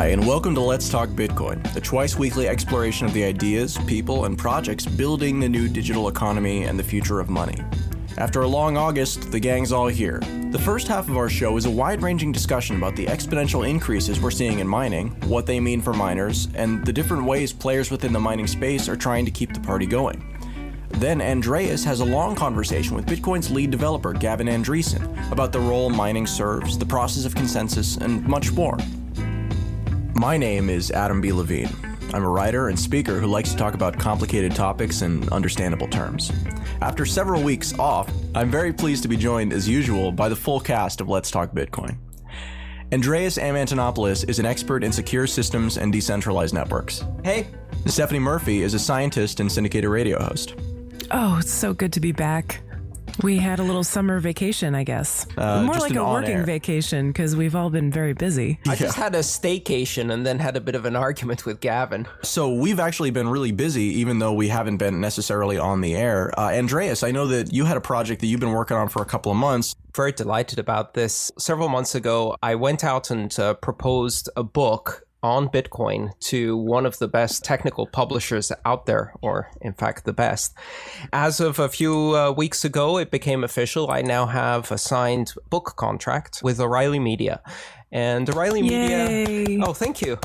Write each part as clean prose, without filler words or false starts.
Hi, and welcome to Let's Talk Bitcoin, the twice-weekly exploration of the ideas, people, and projects building the new digital economy and the future of money. After a long August, the gang's all here. The first half of our show is a wide-ranging discussion about the exponential increases we're seeing in mining, what they mean for miners, and the different ways players within the mining space are trying to keep the party going. Then Andreas has a long conversation with Bitcoin's lead developer, Gavin Andresen, about the role mining serves, the process of consensus, and much more. My name is Adam B. Levine. I'm a writer and speaker who likes to talk about complicated topics in understandable terms. After several weeks off, I'm very pleased to be joined, as usual, by the full cast of Let's Talk Bitcoin. Andreas Amantonopoulos is an expert in secure systems and decentralized networks. Hey. Stephanie Murphy is a scientist and syndicated radio host. Oh, it's so good to be back. We had a little summer vacation, I guess. More like a working vacation, because we've all been very busy. I just had a staycation and then had a bit of an argument with Gavin. So we've actually been really busy, even though we haven't been necessarily on the air. Andreas, I know that you had a project that you've been working on for a couple of months. Very delighted about this. Several months ago, I went out and proposed a book on Bitcoin to one of the best technical publishers out there, or in fact the best. As of a few weeks ago, it became official. I now have a signed book contract with O'Reilly Media. And O'Reilly Media... Oh, thank you.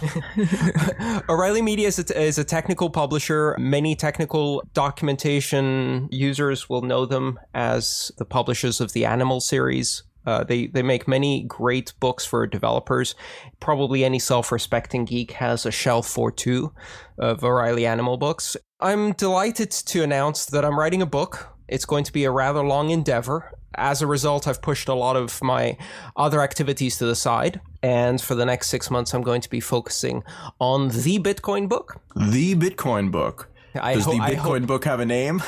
O'Reilly Media is a technical publisher. Many technical documentation users will know them as the publishers of the Animal series. They make many great books for developers. Probably any self-respecting geek has a shelf or two of O'Reilly Animal books. I'm delighted to announce that I'm writing a book. It's going to be a rather long endeavor. As a result, I've pushed a lot of my other activities to the side. And for the next 6 months, I'm going to be focusing on the Bitcoin book. The Bitcoin book. Does the Bitcoin book have a name?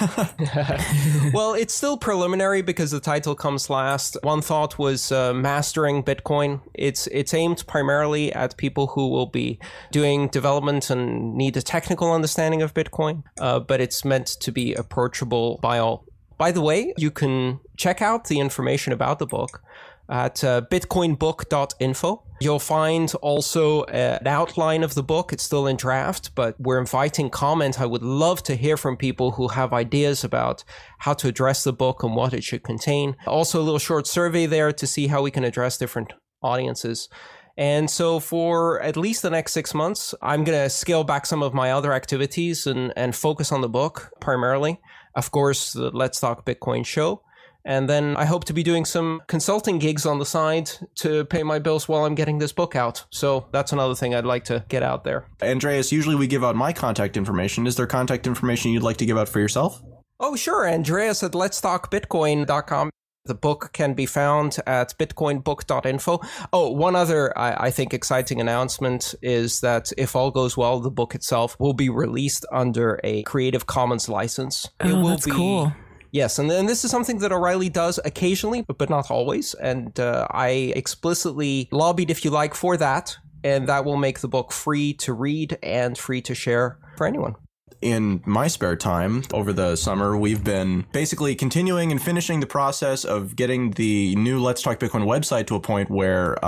Well, it's still preliminary because the title comes last. One thought was mastering Bitcoin. It's aimed primarily at people who will be doing development and need a technical understanding of Bitcoin, but it's meant to be approachable by all. By the way, you can check out the information about the book at bitcoinbook.info. You'll find also an outline of the book. It's still in draft, but we're inviting comment. I would love to hear from people who have ideas about how to address the book and what it should contain. Also, a little short survey there to see how we can address different audiences. And so for at least the next 6 months, I'm going to scale back some of my other activities and focus on the book primarily. Of course, the Let's Talk Bitcoin show. And then I hope to be doing some consulting gigs on the side to pay my bills while I'm getting this book out. So that's another thing I'd like to get out there. Andreas, usually we give out my contact information. Is there contact information you'd like to give out for yourself? Oh, sure. Andreas at letstalkbitcoin.com. The book can be found at bitcoinbook.info. Oh, one other, I think, exciting announcement is that if all goes well, the book itself will be released under a Creative Commons license. That's cool. Yes, and then this is something that O'Reilly does occasionally, but not always. And I explicitly lobbied, if you like, for that. And that will make the book free to read and free to share for anyone. In my spare time over the summer, we've been basically continuing and finishing the process of getting the new Let's Talk Bitcoin website to a point where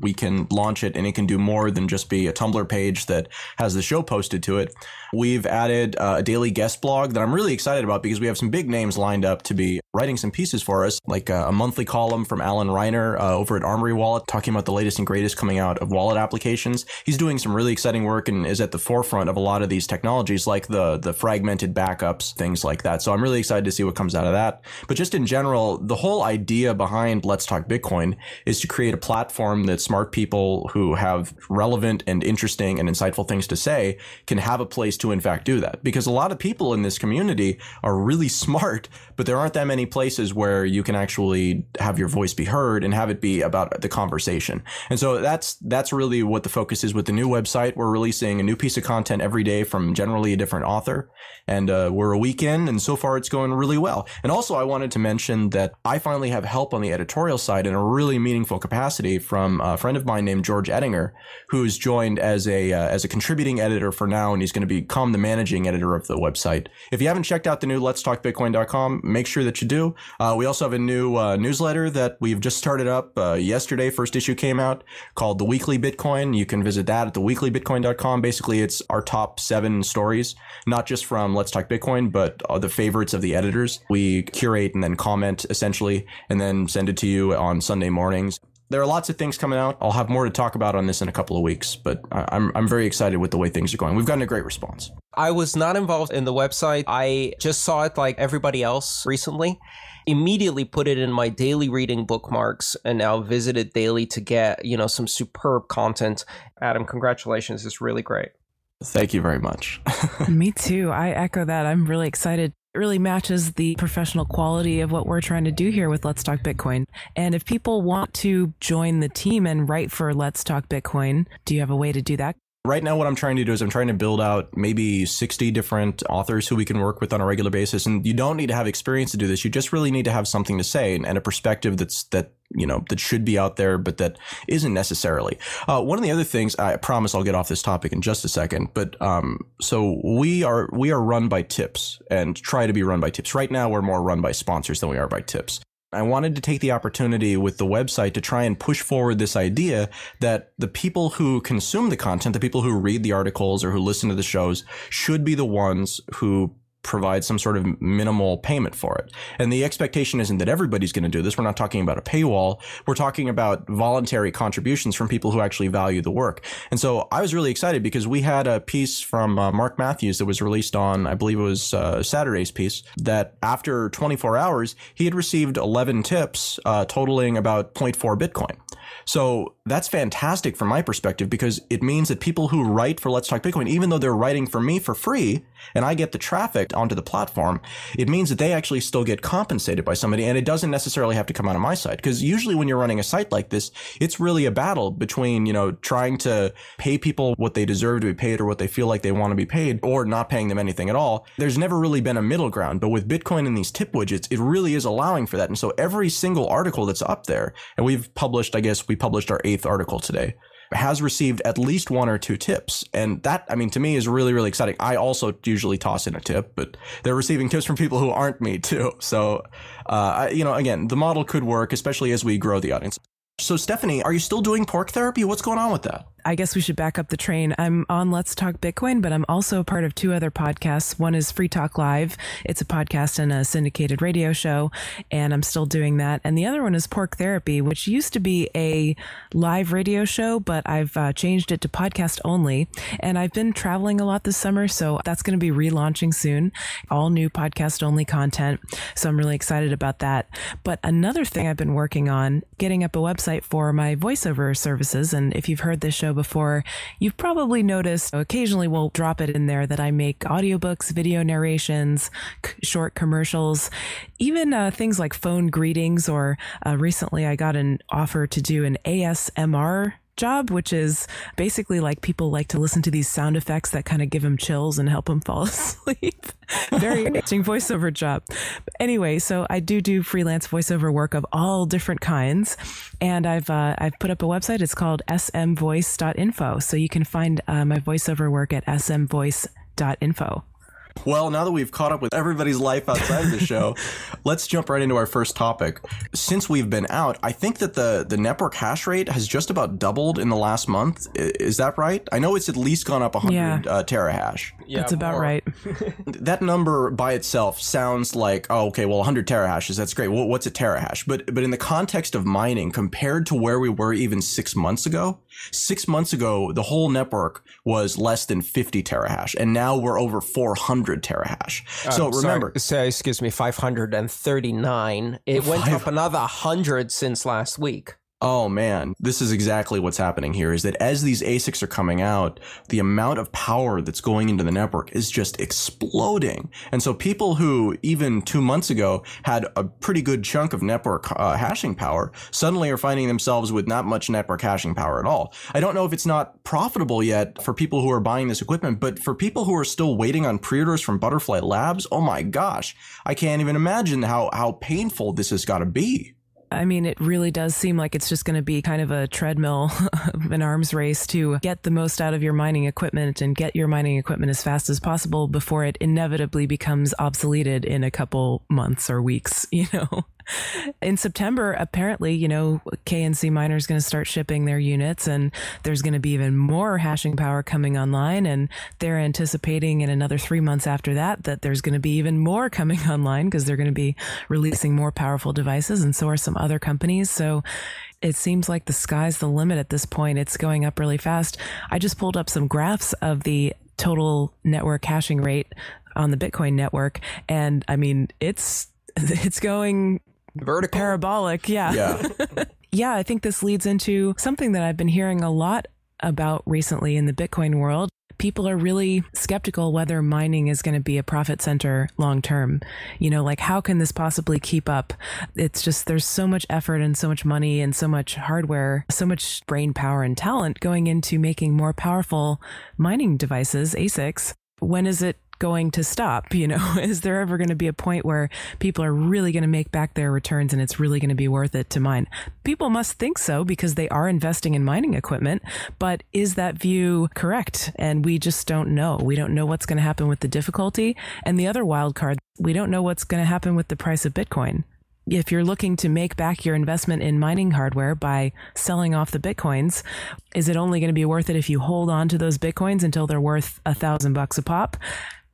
we can launch it and it can do more than just be a Tumblr page that has the show posted to it. We've added a daily guest blog that I'm really excited about because we have some big names lined up to be writing some pieces for us, like a monthly column from Alan Reiner over at Armory Wallet, talking about the latest and greatest coming out of wallet applications. He's doing some really exciting work and is at the forefront of a lot of these technologies, like the fragmented backups, things like that. So I'm really excited to see what comes out of that. But just in general, the whole idea behind Let's Talk Bitcoin is to create a platform that smart people who have relevant and interesting and insightful things to say can have a place to in fact do that. Because a lot of people in this community are really smart, but there aren't that many places where you can actually have your voice be heard and have it be about the conversation. And so that's really what the focus is with the new website. We're releasing a new piece of content every day from generally a different different author. And we're a week in, and so far it's going really well. And also, I wanted to mention that I finally have help on the editorial side in a really meaningful capacity from a friend of mine named George Ettinger, who's joined as a contributing editor for now, and he's going to become the managing editor of the website. If you haven't checked out the new letstalkbitcoin.com, make sure that you do. We also have a new newsletter that we've just started up yesterday. First issue came out, called The Weekly Bitcoin. You can visit that at theweeklybitcoin.com. Basically, it's our top 7 stories, not just from Let's Talk Bitcoin, but the favorites of the editors. We curate and then comment essentially, and then send it to you on Sunday mornings. There are lots of things coming out. I'll have more to talk about on this in a couple of weeks, but I'm very excited with the way things are going. We've gotten a great response. I was not involved in the website. I just saw it like everybody else recently. Immediately put it in my daily reading bookmarks and now visit it daily to get, some superb content. Adam, congratulations. It's really great. Thank you very much. Me too. I echo that. I'm really excited. It really matches the professional quality of what we're trying to do here with Let's Talk Bitcoin. And if people want to join the team and write for Let's Talk Bitcoin, do you have a way to do that? Right now, what I'm trying to do is I'm trying to build out maybe 60 different authors who we can work with on a regular basis. And you don't need to have experience to do this. You just really need to have something to say and a perspective that should be out there, but that isn't necessarily. One of the other things, I promise I'll get off this topic in just a second, but so we are run by tips and try to be run by tips. Right now, we're more run by sponsors than we are by tips. I wanted to take the opportunity with the website to try and push forward this idea that the people who consume the content, the people who read the articles or who listen to the shows, should be the ones who provide some sort of minimal payment for it. And the expectation isn't that everybody's going to do this. We're not talking about a paywall. We're talking about voluntary contributions from people who actually value the work. And so I was really excited because we had a piece from Mark Matthews that was released on, I believe it was Saturday's piece, that after 24 hours, he had received 11 tips totaling about 0.4 Bitcoin. So that's fantastic from my perspective, because it means that people who write for Let's Talk Bitcoin, even though they're writing for me for free and I get the traffic onto the platform, it means that they actually still get compensated by somebody, and it doesn't necessarily have to come out of my side. Because usually when you're running a site like this, it's really a battle between, trying to pay people what they deserve to be paid or what they feel like they want to be paid, or not paying them anything at all. There's never really been a middle ground. But with Bitcoin and these tip widgets, it really is allowing for that. And so every single article that's up there, and we published our 8th article today, has received at least 1 or 2 tips. And that, to me, is really, really exciting. I also usually toss in a tip, but they're receiving tips from people who aren't me too. So, again, the model could work, especially as we grow the audience. So, Stephanie, are you still doing pork therapy? What's going on with that? I guess we should back up the train. I'm on Let's Talk Bitcoin, but I'm also a part of 2 other podcasts. One is Free Talk Live. It's a podcast and a syndicated radio show, and I'm still doing that. And the other one is Pork Therapy, which used to be a live radio show, but I've changed it to podcast only. And I've been traveling a lot this summer, so that's going to be relaunching soon. All new podcast only content. So I'm really excited about that. But another thing I've been working on, getting up a website for my voiceover services. And if you've heard this show before, you've probably noticed occasionally we'll drop it in there that I make audiobooks, video narrations, short commercials, even things like phone greetings, or recently I got an offer to do an ASMR job, which is basically like people like to listen to these sound effects that kind of give them chills and help them fall asleep. Very interesting voiceover job. Anyway, so I do freelance voiceover work of all different kinds, and I've put up a website. It's called smvoice.info, so you can find my voiceover work at smvoice.info. Well, now that we've caught up with everybody's life outside of the show, let's jump right into our first topic. Since we've been out, I think that the network hash rate has just about doubled in the last month. Is that right? I know it's at least gone up 100 terahash. Yeah, that's about right. That number by itself sounds like, 100 terahashes. That's great. Well, what's a terahash? But in the context of mining, compared to where we were even 6 months ago, the whole network was less than 50 terahash, and now we're over 400 terahash. So remember, excuse me, 539. It went up another 100 since last week. Oh man, this is exactly what's happening here, is that as these ASICs are coming out, the amount of power that's going into the network is just exploding. And so people who even 2 months ago had a pretty good chunk of network hashing power suddenly are finding themselves with not much network hashing power at all. I don't know if it's not profitable yet for people who are buying this equipment, but for people who are still waiting on pre-orders from Butterfly Labs, oh my gosh, I can't even imagine how painful this has got to be. I mean, it really does seem like it's just going to be kind of a treadmill, an arms race to get the most out of your mining equipment and get your mining equipment as fast as possible before it inevitably becomes obsoleted in a couple months or weeks, you know. In September, apparently, you know, KNC Miner is going to start shipping their units, and there's going to be even more hashing power coming online. And they're anticipating in another 3 months after that there's going to be even more coming online because they're going to be releasing more powerful devices, and so are some other companies. So it seems like the sky's the limit at this point. It's going up really fast. I just pulled up some graphs of the total network hashing rate on the Bitcoin network, and I mean, it's going vertical, parabolic. Yeah. Yeah, I think this leads into something that I've been hearing a lot about recently in the Bitcoin world. People are really skeptical whether mining is going to be a profit center long term. You know, like, how can this possibly keep up? It's just, there's so much effort and so much money and so much hardware, so much brain power and talent going into making more powerful mining devices, ASICs. When is it going to stop? You know, is there ever going to be a point where people are really going to make back their returns and it's really going to be worth it to mine? People must think so because they are investing in mining equipment, but is that view correct? And we just don't know. We don't know what's going to happen with the difficulty. And the other wild card, we don't know what's going to happen with the price of Bitcoin. If you're looking to make back your investment in mining hardware by selling off the Bitcoins, is it only going to be worth it if you hold on to those Bitcoins until they're worth $1,000 a pop?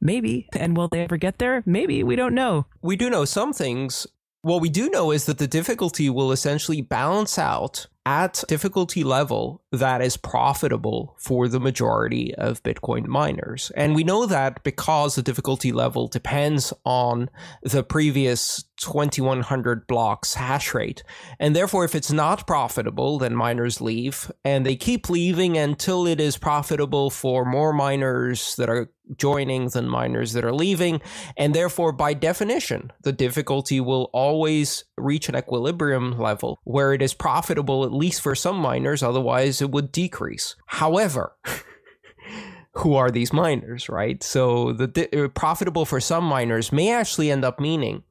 Maybe. And will they ever get there? Maybe. We don't know. We do know some things. What we do know is that the difficulty will essentially balance out at difficulty level that is profitable for the majority of Bitcoin miners. And we know that because the difficulty level depends on the previous 2100 blocks hash rate. And therefore, if it's not profitable, then miners leave, and they keep leaving until it is profitable for more miners that are joining than miners that are leaving. And therefore, by definition, the difficulty will always reach an equilibrium level where it is profitable, at least for some miners, otherwise it would decrease. However, who are these miners, right? So the profitable for some miners may actually end up meaning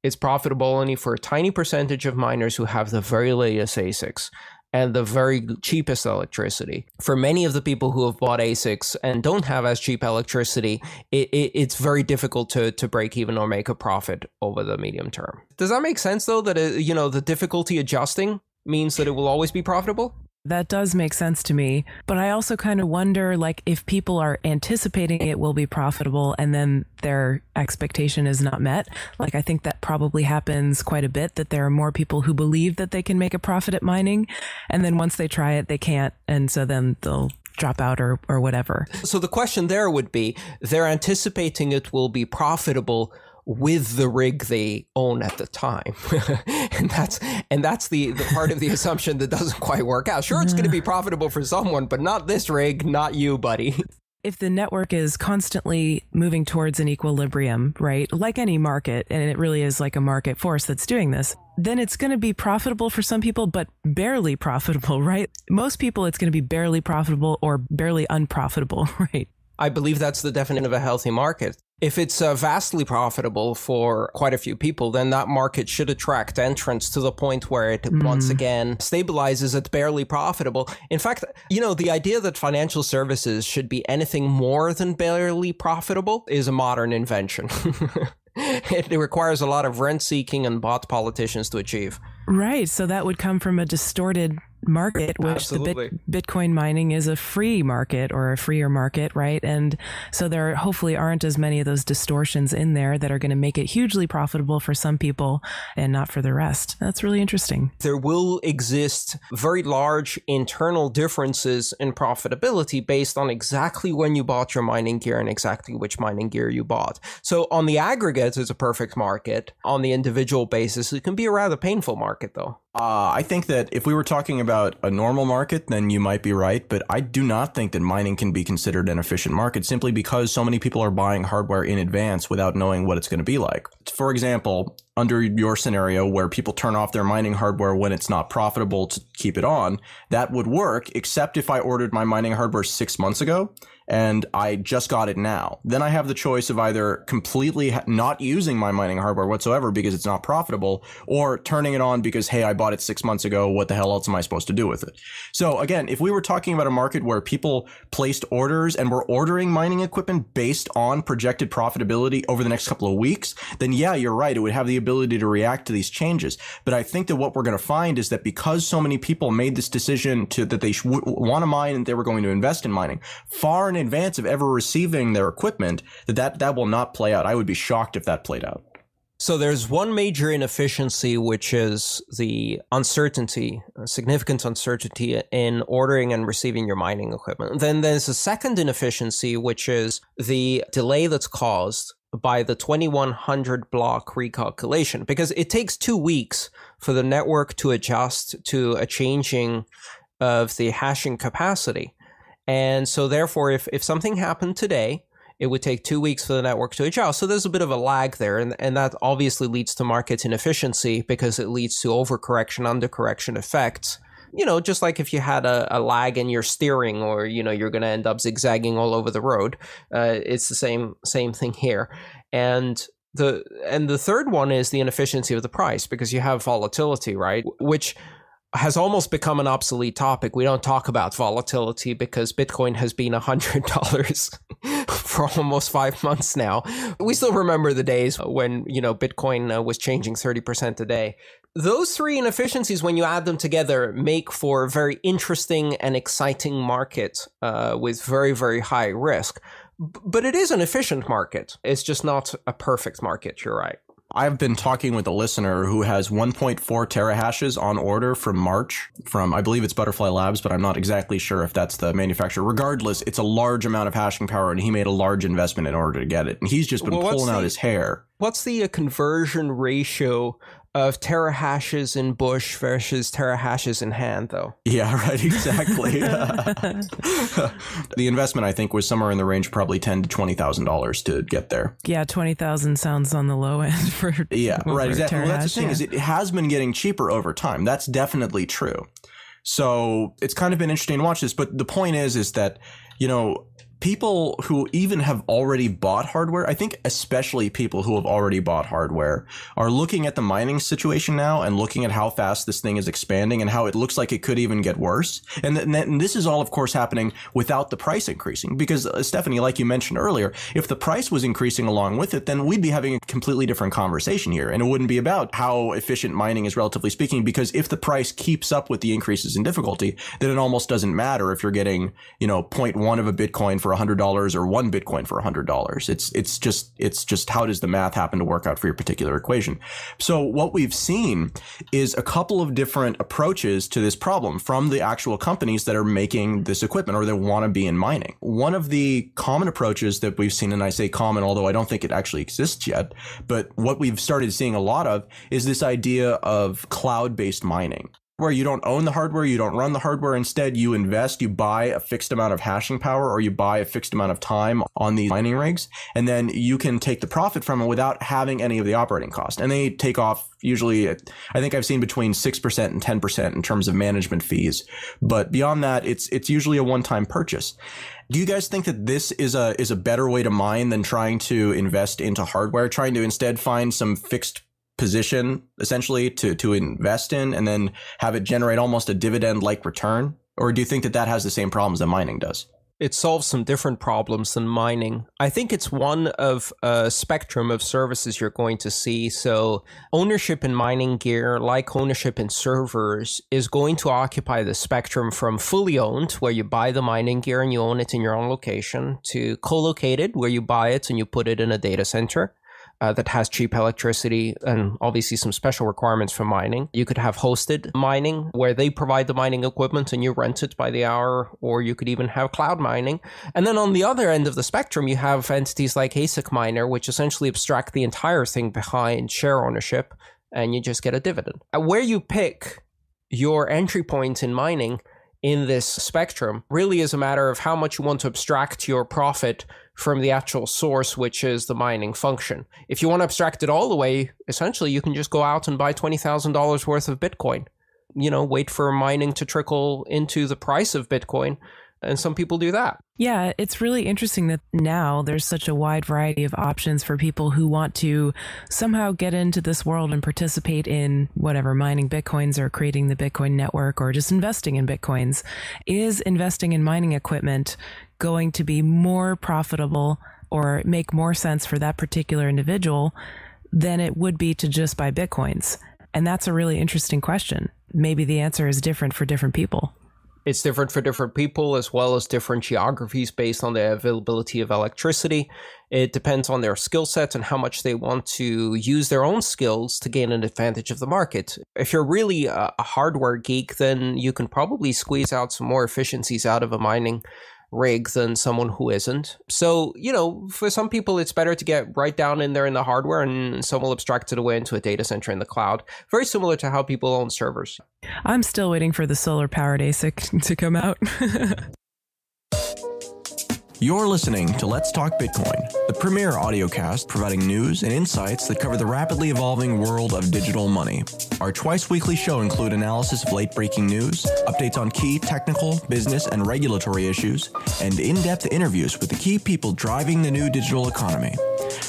it's profitable only for a tiny percentage of miners who have the very latest ASICs and the very cheapest electricity. For many of the people who have bought ASICs and don't have as cheap electricity, it's very difficult to break even or make a profit over the medium term. Does that make sense, though, that the difficulty adjusting means that it will always be profitable? That does make sense to me. But I also kind of wonder, like, if people are anticipating it will be profitable and then their expectation is not met. Like, I think that probably happens quite a bit, that there are more people who believe that they can make a profit at mining. And then once they try it, they can't. And so then they'll drop out or whatever. So the question there would be, they're anticipating it will be profitable with the rig they own at the time. and that's the part of the assumption that doesn't quite work out. Sure, it's going to be profitable for someone, but not this rig, not you, buddy. If the network is constantly moving towards an equilibrium, right, like any market, and it really is like a market force that's doing this, then it's going to be profitable for some people, but barely profitable, right? Most people, it's going to be barely profitable or barely unprofitable, right? I believe that's the definition of a healthy market. If it's vastly profitable for quite a few people, then that market should attract entrants to the point where it once again stabilizes at barely profitable. In fact, the idea that financial services should be anything more than barely profitable is a modern invention. It requires a lot of rent-seeking and bought politicians to achieve. Right. So that would come from a distorted market, which Absolutely. the Bitcoin mining is a free market or a freer market, right? And so there hopefully aren't as many of those distortions in there that are going to make it hugely profitable for some people and not for the rest. That's really interesting. There will exist very large internal differences in profitability based on exactly when you bought your mining gear and exactly which mining gear you bought. So on the aggregate, it's a perfect market. On the individual basis, it can be a rather painful market, though. I think that if we were talking about a normal market, then you might be right. But I do not think that mining can be considered an efficient market simply because so many people are buying hardware in advance without knowing what it's going to be like. For example, under your scenario where people turn off their mining hardware when it's not profitable to keep it on, that would work, except if I ordered my mining hardware 6 months ago and I just got it now. Then I have the choice of either completely not using my mining hardware whatsoever because it's not profitable, or turning it on because, hey, I bought it 6 months ago. What the hell else am I supposed to do with it? So again, if we were talking about a market where people placed orders and were ordering mining equipment based on projected profitability over the next couple of weeks, then yeah, you're right. It would have the ability to react to these changes. But I think that what we're going to find is that because so many people made this decision that they want to mine and they were going to invest in mining far in advance of ever receiving their equipment, that will not play out. I would be shocked if that played out. So there's one major inefficiency, which is the uncertainty, significant uncertainty in ordering and receiving your mining equipment. Then there's a second inefficiency, which is the delay that's caused by the 2100 block recalculation, because it takes 2 weeks for the network to adjust to a changing of the hashing capacity. And so therefore, if something happened today, it would take 2 weeks for the network to adjust. So there's a bit of a lag there. And that obviously leads to market inefficiency because it leads to overcorrection, undercorrection effects. You know, just like if you had a lag in your steering, or, you know, you're going to end up zigzagging all over the road. It's the same thing here. And the third one is the inefficiency of the price, because you have volatility, right? Which has almost become an obsolete topic. We don't talk about volatility because Bitcoin has been $100 for almost 5 months now. We still remember the days when, you know, Bitcoin was changing 30% a day. Those three inefficiencies, when you add them together, make for a very interesting and exciting market with very, very high risk. But it is an efficient market. It's just not a perfect market. You're right. I've been talking with a listener who has 1.4 terahashes on order from March from, I believe it's Butterfly Labs, but I'm not exactly sure if that's the manufacturer. Regardless, it's a large amount of hashing power, and he made a large investment in order to get it. And he's just been pulling out his hair. What's the conversion ratio of terahashes in Bush versus terahashes in hand, though? Yeah, right, exactly. The investment, I think, was somewhere in the range of probably $10,000 to $20,000 to get there. Yeah, 20,000 sounds on the low end for right, exactly. Well, that's the thing, is it has been getting cheaper over time. That's definitely true. So it's kind of been interesting to watch this. But the point is that, you know, people who even have already bought hardware, I think especially people who have already bought hardware, are looking at the mining situation now and looking at how fast this thing is expanding and how it looks like it could even get worse. And this is all, of course, happening without the price increasing. Because, Stephanie, like you mentioned earlier, if the price was increasing along with it, then we'd be having a completely different conversation here. And it wouldn't be about how efficient mining is, relatively speaking, because if the price keeps up with the increases in difficulty, then it almost doesn't matter if you're getting, you know, 0.1 of a Bitcoin for $100 or 1 Bitcoin for $100. It's just how does the math happen to work out for your particular equation? So what we've seen is a couple of different approaches to this problem from the actual companies that are making this equipment or that want to be in mining. One of the common approaches that we've seen, and I say common, although I don't think it actually exists yet, but what we've started seeing a lot of is this idea of cloud-based mining, where you don't own the hardware, you don't run the hardware. Instead, you invest, you buy a fixed amount of hashing power, or you buy a fixed amount of time on these mining rigs, and then you can take the profit from it without having any of the operating cost. And they take off usually, I think I've seen between 6% and 10% in terms of management fees. But beyond that, it's usually a one-time purchase. Do you guys think that this is a better way to mine than trying to invest into hardware, trying to instead find some fixed position essentially to invest in and then have it generate almost a dividend-like return? Or do you think that has the same problems that mining does? It solves some different problems than mining. I think it's one of a spectrum of services you're going to see. So ownership in mining gear, like ownership in servers, is going to occupy the spectrum from fully owned, where you buy the mining gear and you own it in your own location, to co-located, where you buy it and you put it in a data center that has cheap electricity and obviously some special requirements for mining. You could have hosted mining, where they provide the mining equipment and you rent it by the hour, or you could even have cloud mining. And then on the other end of the spectrum, you have entities like ASIC Miner, which essentially abstract the entire thing behind share ownership, and you just get a dividend. Where you pick your entry point in mining in this spectrum really is a matter of how much you want to abstract your profit from the actual source, which is the mining function. If you want to abstract it all the way, essentially you can just go out and buy $20,000 worth of Bitcoin. Wait for mining to trickle into the price of Bitcoin. And some people do that. Yeah, it's really interesting that now there's such a wide variety of options for people who want to somehow get into this world and participate in whatever, mining Bitcoins or creating the Bitcoin network or just investing in Bitcoins. Is investing in mining equipment going to be more profitable or make more sense for that particular individual than it would be to just buy Bitcoins? And that's a really interesting question. Maybe the answer is different for different people. It's different for different people, as well as different geographies based on the availability of electricity. It depends on their skill set and how much they want to use their own skills to gain an advantage of the market. If you're really a hardware geek, then you can probably squeeze out some more efficiencies out of a mining rig than someone who isn't. So, for some people, it's better to get right down in there in the hardware, and some will abstract it away into a data center in the cloud. Very similar to how people own servers. I'm still waiting for the solar-powered ASIC to come out. You're listening to Let's Talk Bitcoin, the premier audiocast providing news and insights that cover the rapidly evolving world of digital money. Our twice-weekly show include analysis of late-breaking news, updates on key technical, business, and regulatory issues, and in-depth interviews with the key people driving the new digital economy.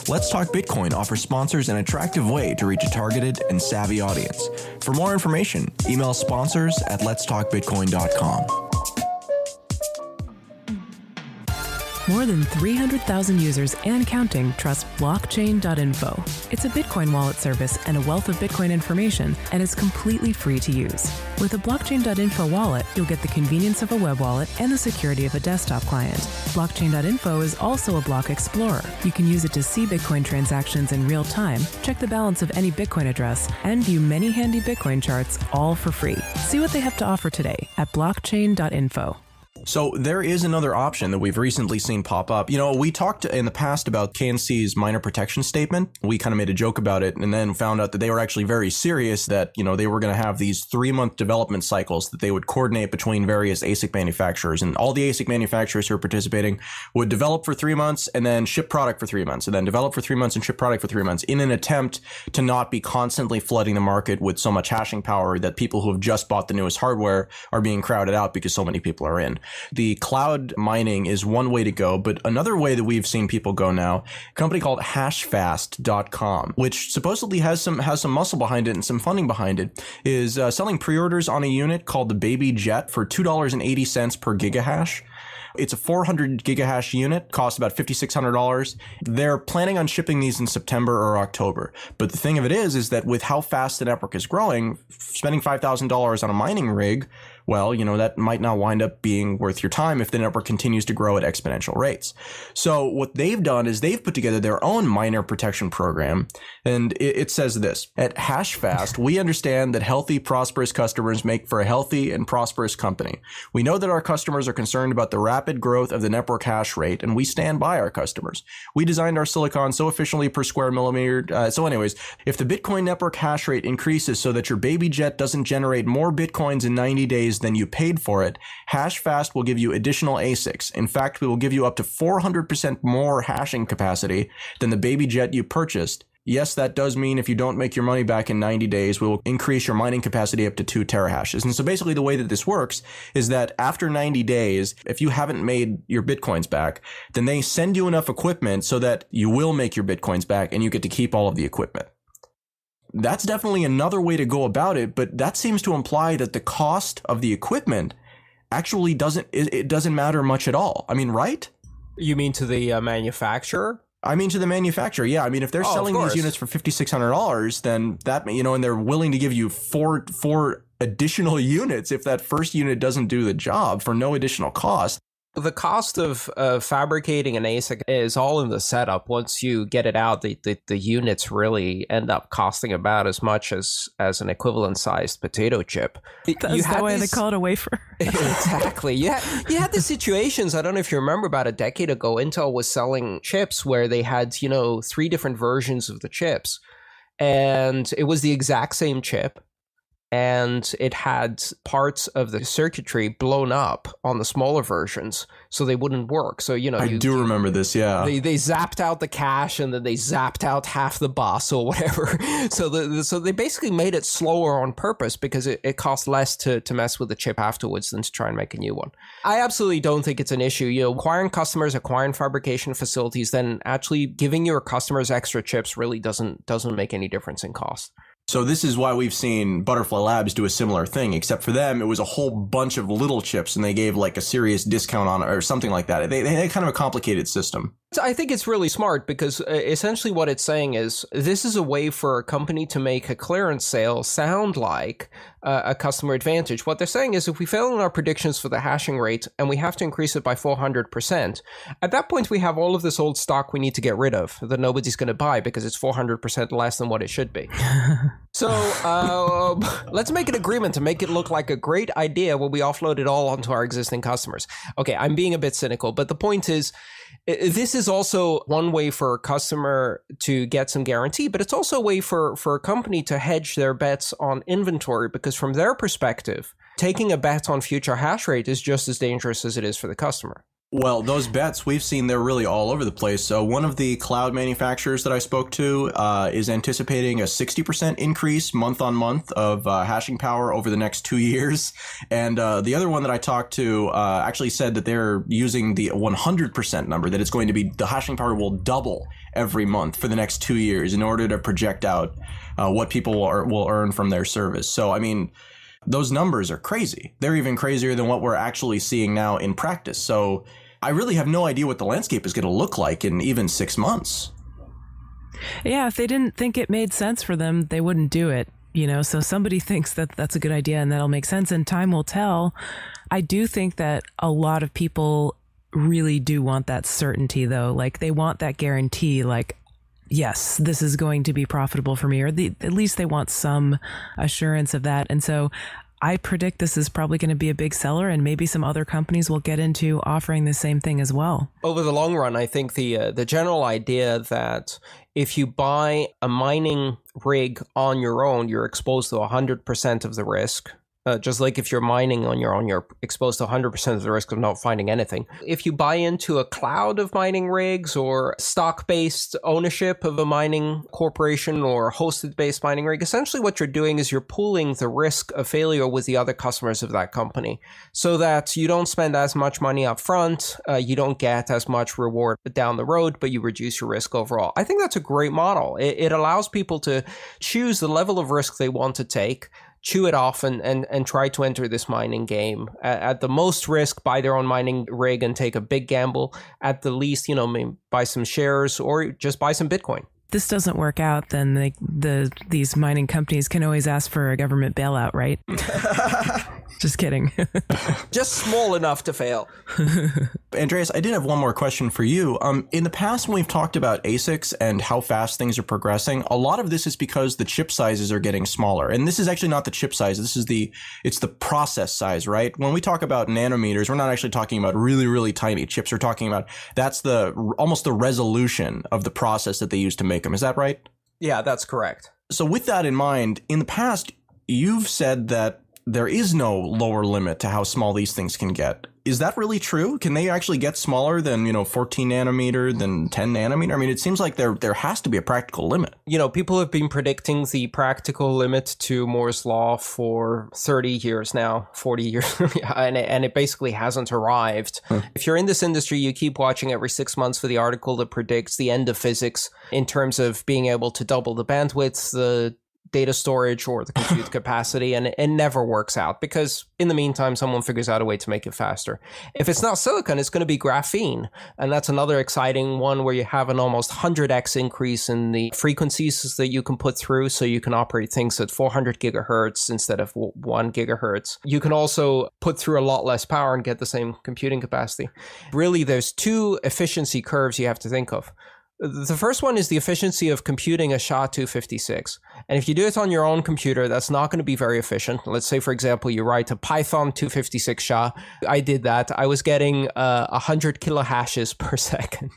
Let's Talk Bitcoin offers sponsors an attractive way to reach a targeted and savvy audience. For more information, email sponsors at letstalkbitcoin.com. More than 300,000 users and counting trust blockchain.info. It's a Bitcoin wallet service and a wealth of Bitcoin information, and it's completely free to use. With a blockchain.info wallet, you'll get the convenience of a web wallet and the security of a desktop client. Blockchain.info is also a block explorer. You can use it to see Bitcoin transactions in real time, check the balance of any Bitcoin address, and view many handy Bitcoin charts, all for free. See what they have to offer today at blockchain.info. So there is another option that we've recently seen pop up. We talked in the past about KNC's miner protection statement. We kind of made a joke about it and then found out that they were actually very serious, that, they were going to have these 3-month development cycles that they would coordinate between various ASIC manufacturers. And all the ASIC manufacturers who are participating would develop for 3 months and then ship product for 3 months, and then develop for 3 months and ship product for 3 months, in an attempt to not be constantly flooding the market with so much hashing power that people who have just bought the newest hardware are being crowded out because so many people are in. The cloud mining is one way to go, but another way that we've seen people go now, a company called hashfast.com, which supposedly has some muscle behind it and some funding behind it, is selling pre-orders on a unit called the Baby Jet for $2.80 per gigahash. It's a 400 gigahash unit, costs about $5,600. They're planning on shipping these in September or October. But the thing of it is that with how fast the network is growing, spending $5,000 on a mining rig, well, that might not wind up being worth your time if the network continues to grow at exponential rates. So what they've done is they've put together their own miner protection program. And it says this: at HashFast, we understand that healthy, prosperous customers make for a healthy and prosperous company. We know that our customers are concerned about the rapid growth of the network hash rate, and we stand by our customers. We designed our silicon so efficiently per square millimeter. So anyways, if the Bitcoin network hash rate increases so that your Baby Jet doesn't generate more Bitcoins in 90 days than you paid for it, HashFast will give you additional ASICs. In fact, we will give you up to 400% more hashing capacity than the Baby Jet you purchased. Yes, that does mean if you don't make your money back in 90 days, we will increase your mining capacity up to 2 terahashes. And so basically the way that this works is that after 90 days, if you haven't made your Bitcoins back, then they send you enough equipment so that you will make your Bitcoins back and you get to keep all of the equipment. That's definitely another way to go about it, but that seems to imply that the cost of the equipment actually doesn't matter much at all. I mean, right? You mean to the manufacturer? I mean, to the manufacturer, yeah. I mean, if they're selling these units for $5,600, then that, and they're willing to give you four additional units if that first unit doesn't do the job for no additional cost. The cost of fabricating an ASIC is all in the setup. Once you get it out, the units really end up costing about as much as an equivalent-sized potato chip. That's the way they call it a wafer. Exactly. You had the situations, I don't know if you remember, about a decade ago, Intel was selling chips where they had, 3 different versions of the chips. And it was the exact same chip. and it had parts of the circuitry blown up on the smaller versions, so they wouldn't work. So, you know, I do remember this, yeah. They zapped out the cache, and then they zapped out half the bus or whatever. So they basically made it slower on purpose because it cost less to mess with the chip afterwards than to try and make a new one. I absolutely don't think it's an issue. You know, acquiring customers, acquiring fabrication facilities, then actually giving your customers extra chips really doesn't make any difference in cost. So this is why we've seen Butterfly Labs do a similar thing, except for them, it was a whole bunch of little chips and they gave like a serious discount on it or something like that. They had kind of a complicated system. I think it's really smart because essentially what it's saying is this is a way for a company to make a clearance sale sound like a customer advantage. What they're saying is if we fail in our predictions for the hashing rate and we have to increase it by 400%, at that point we have all of this old stock we need to get rid of that nobody's going to buy because it's 400% less than what it should be. So let's make an agreement to make it look like a great idea when we offload it all onto our existing customers. Okay, I'm being a bit cynical, but the point is, this is also one way for a customer to get some guarantee, but it's also a way for a company to hedge their bets on inventory, because from their perspective, taking a bet on future hash rate is just as dangerous as it is for the customer. Well, those bets we've seen, they're really all over the place. So one of the cloud manufacturers that I spoke to is anticipating a 60% increase month on month of hashing power over the next 2 years. And the other one that I talked to actually said that they're using the 100% number, that it's going to be the hashing power will double every month for the next 2 years in order to project out what people will earn from their service. So, I mean, those numbers are crazy. They're even crazier than what we're actually seeing now in practice. So I really have no idea what the landscape is going to look like in even 6 months. Yeah, if they didn't think it made sense for them, they wouldn't do it. You know, so somebody thinks that that's a good idea and that'll make sense, and time will tell. I do think that a lot of people really do want that certainty, though. Like, they want that guarantee, like, yes, this is going to be profitable for me, or at least they want some assurance of that. And so I predict this is probably going to be a big seller, and maybe some other companies will get into offering the same thing as well. Over the long run, I think the general idea that if you buy a mining rig on your own, you're exposed to 100% of the risk. Just like if you're mining on your own, you're exposed to 100% of the risk of not finding anything. If you buy into a cloud of mining rigs or stock-based ownership of a mining corporation or hosted-based mining rig, essentially what you're doing is you're pooling the risk of failure with the other customers of that company so that you don't spend as much money up front, you don't get as much reward down the road, but you reduce your risk overall. I think that's a great model. It allows people to choose the level of risk they want to take, chew it off and try to enter this mining game. At the most risk, buy their own mining rig and take a big gamble. At the least, you know, maybe buy some shares or just buy some Bitcoin. This doesn't work out, then these mining companies can always ask for a government bailout, right? Just kidding. Just small enough to fail. Andreas, I did have one more question for you. In the past, when we've talked about ASICs and how fast things are progressing, a lot of this is because the chip sizes are getting smaller. And this is actually not the chip size. It's the process size, right? When we talk about nanometers, we're not actually talking about really, really tiny chips. We're talking about that's almost the resolution of the process that they use to make them. Is that right? Yeah, that's correct. So with that in mind, in the past, you've said that there is no lower limit to how small these things can get. Is that really true? Can they actually get smaller than, 14 nanometer, than 10 nanometer? I mean, it seems like there has to be a practical limit. You know, people have been predicting the practical limit to Moore's Law for 30 years now, 40 years, and it basically hasn't arrived. If you're in this industry, you keep watching every 6 months for the article that predicts the end of physics in terms of being able to double the bandwidth, the data storage, or the compute capacity, and it never works out because in the meantime someone figures out a way to make it faster. If it's not silicon, it's going to be graphene, and that's another exciting one where you have an almost 100x increase in the frequencies that you can put through, so you can operate things at 400 gigahertz instead of 1 gigahertz. You can also put through a lot less power and get the same computing capacity. Really, there's two efficiency curves you have to think of. The first one is the efficiency of computing a SHA-256. And if you do it on your own computer, that's not going to be very efficient. Let's say, for example, you write a Python 256 SHA. I did that. I was getting 100 kilohashes per second.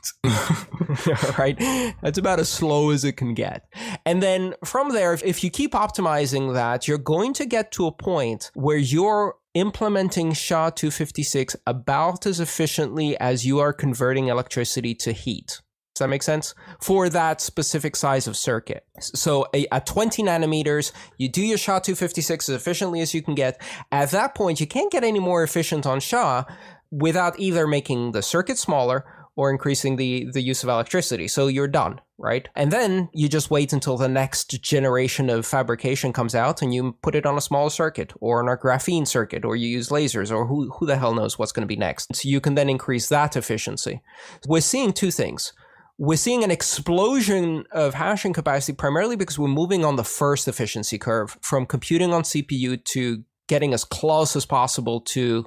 Right? That's about as slow as it can get. And then from there, if you keep optimizing that, you're going to get to a point where you're implementing SHA-256 about as efficiently as you are converting electricity to heat. Does that make sense? For that specific size of circuit. So at 20 nanometers, you do your SHA-256 as efficiently as you can get. At that point, you can't get any more efficient on SHA without either making the circuit smaller or increasing the use of electricity. So you're done, right? And then you just wait until the next generation of fabrication comes out and you put it on a smaller circuit or on a graphene circuit, or you use lasers, or who the hell knows what's going to be next. So you can then increase that efficiency. We're seeing two things. We're seeing an explosion of hashing capacity primarily because we're moving on the first efficiency curve from computing on CPU to getting as close as possible to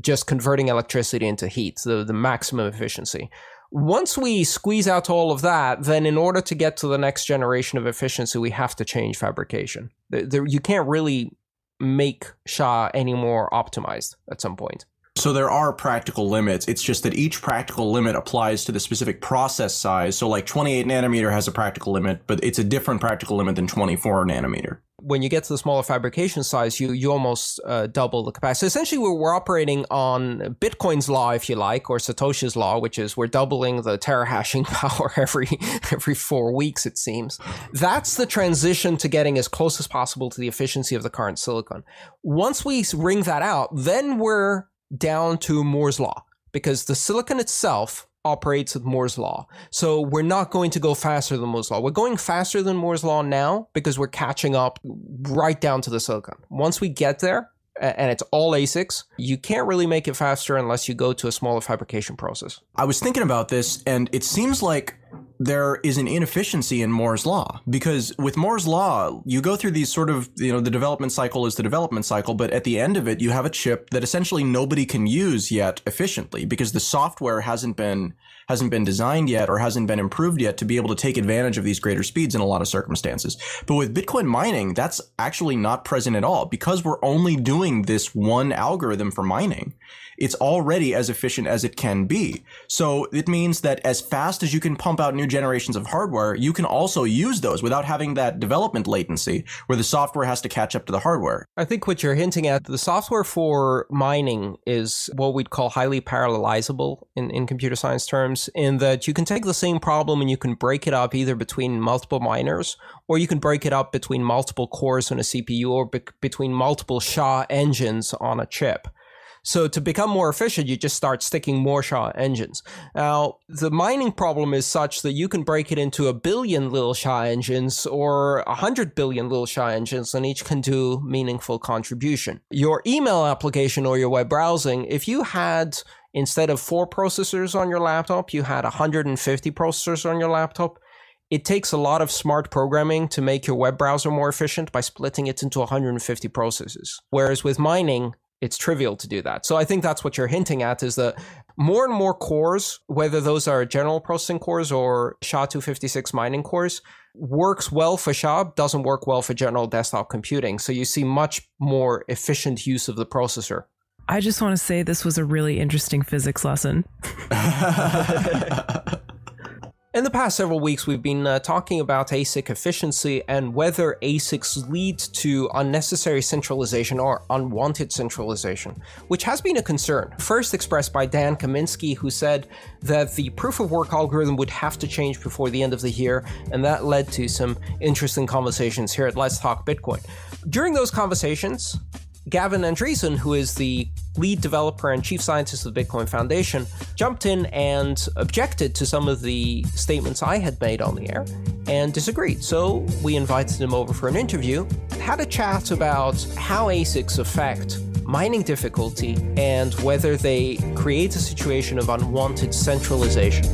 just converting electricity into heat, the maximum efficiency. Once we squeeze out all of that, then in order to get to the next generation of efficiency, we have to change fabrication. You can't really make SHA any more optimized at some point. So there are practical limits. It's just that each practical limit applies to the specific process size. So like 28 nanometer has a practical limit, but it's a different practical limit than 24 nanometer. When you get to the smaller fabrication size, you almost double the capacity. Essentially, we're operating on Bitcoin's law, if you like, or Satoshi's law, which is we're doubling the terahashing power every 4 weeks, it seems. That's the transition to getting as close as possible to the efficiency of the current silicon. Once we wring that out, then we're down to Moore's law, because the silicon itself operates with Moore's law. So we're not going to go faster than Moore's law. We're going faster than Moore's law now because we're catching up right down to the silicon. Once we get there, and it's all ASICs, you can't really make it faster unless you go to a smaller fabrication process. I was thinking about this, and it seems like there is an inefficiency in Moore's law, because with Moore's law, you go through these sort of, the development cycle is the development cycle, but at the end of it, you have a chip that essentially nobody can use yet efficiently because the software hasn't been designed yet or hasn't been improved yet to be able to take advantage of these greater speeds in a lot of circumstances. But with Bitcoin mining, that's actually not present at all because we're only doing this one algorithm for mining. It's already as efficient as it can be. So it means that as fast as you can pump out new generations of hardware, you can also use those without having that development latency where the software has to catch up to the hardware. I think what you're hinting at, the software for mining is what we'd call highly parallelizable in computer science terms, in that you can take the same problem and you can break it up either between multiple miners, or you can break it up between multiple cores on a CPU, or between multiple SHA engines on a chip. So to become more efficient, you just start sticking more SHA engines. Now, the mining problem is such that you can break it into 1 billion little SHA engines or 100 billion little SHA engines, and each can do meaningful contribution. Your email application or your web browsing, if you had, instead of 4 processors on your laptop, you had 150 processors on your laptop, it takes a lot of smart programming to make your web browser more efficient by splitting it into 150 processors. Whereas with mining, it's trivial to do that. So I think that's what you're hinting at, is that more and more cores, whether those are general processing cores or SHA-256 mining cores, works well for SHA, doesn't work well for general desktop computing. So you see much more efficient use of the processor. I just want to say this was a really interesting physics lesson. In the past several weeks, we've been talking about ASIC efficiency and whether ASICs lead to unnecessary centralization or unwanted centralization, which has been a concern. First expressed by Dan Kaminsky, who said that the proof-of-work algorithm would have to change before the end of the year, and that led to some interesting conversations here at Let's Talk Bitcoin. During those conversations, Gavin Andresen, who is the lead developer and chief scientist of the Bitcoin Foundation, jumped in and objected to some of the statements I had made on the air and disagreed. So we invited him over for an interview, had a chat about how ASICs affect mining difficulty and whether they create a situation of unwanted centralization.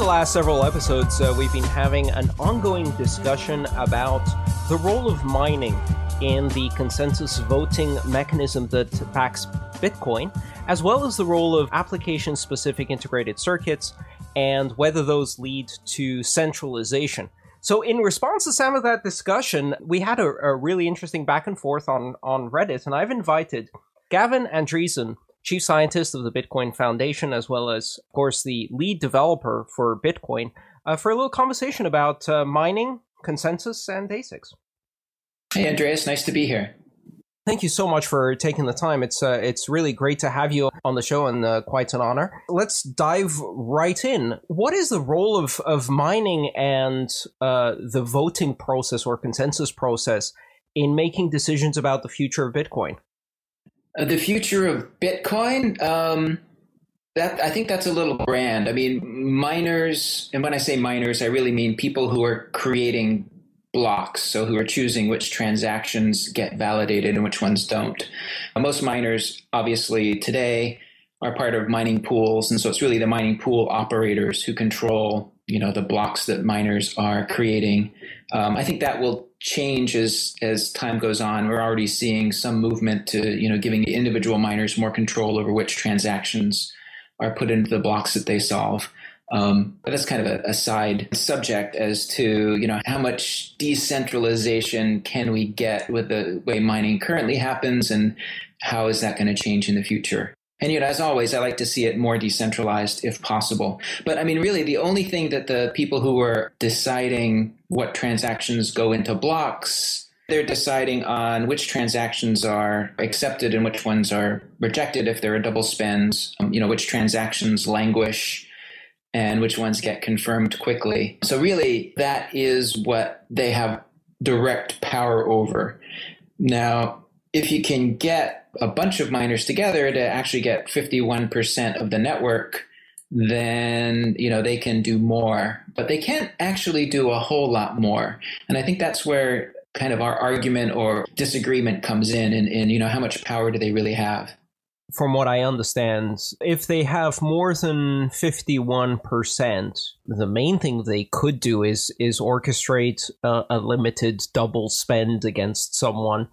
the last several episodes, we've been having an ongoing discussion about the role of mining in the consensus voting mechanism that backs Bitcoin, as well as the role of application-specific integrated circuits and whether those lead to centralization. So in response to some of that discussion, we had a really interesting back and forth on Reddit, and I've invited Gavin Andresen, Chief Scientist of the Bitcoin Foundation, as well as, of course, the lead developer for Bitcoin, for a little conversation about mining, consensus, and ASICs. Hey, Andreas, nice to be here. Thank you so much for taking the time. It's really great to have you on the show and quite an honor. Let's dive right in. What is the role of mining and the voting process or consensus process in making decisions about the future of Bitcoin? The future of Bitcoin? I think that's a little grand. I mean, miners, and when I say miners, I really mean people who are creating blocks, so who are choosing which transactions get validated and which ones don't. Most miners, obviously, today are part of mining pools, and so it's really the mining pool operators who control, the blocks that miners are creating. I think that will change as time goes on. We're already seeing some movement to, giving the individual miners more control over which transactions are put into the blocks that they solve. But that's kind of a side subject as to, how much decentralization can we get with the way mining currently happens, and how is that going to change in the future? And, as always, I like to see it more decentralized if possible. But I mean, really, the only thing that the people who are deciding what transactions go into blocks, they're deciding on which transactions are accepted and which ones are rejected if there are double spends, which transactions languish and which ones get confirmed quickly. So really, that is what they have direct power over. Now, if you can get a bunch of miners together to actually get 51% of the network, then, they can do more. But they can't actually do a whole lot more. And I think that's where kind of our argument or disagreement comes in how much power do they really have? From what I understand, if they have more than 51%, the main thing they could do is orchestrate a limited double spend against someone.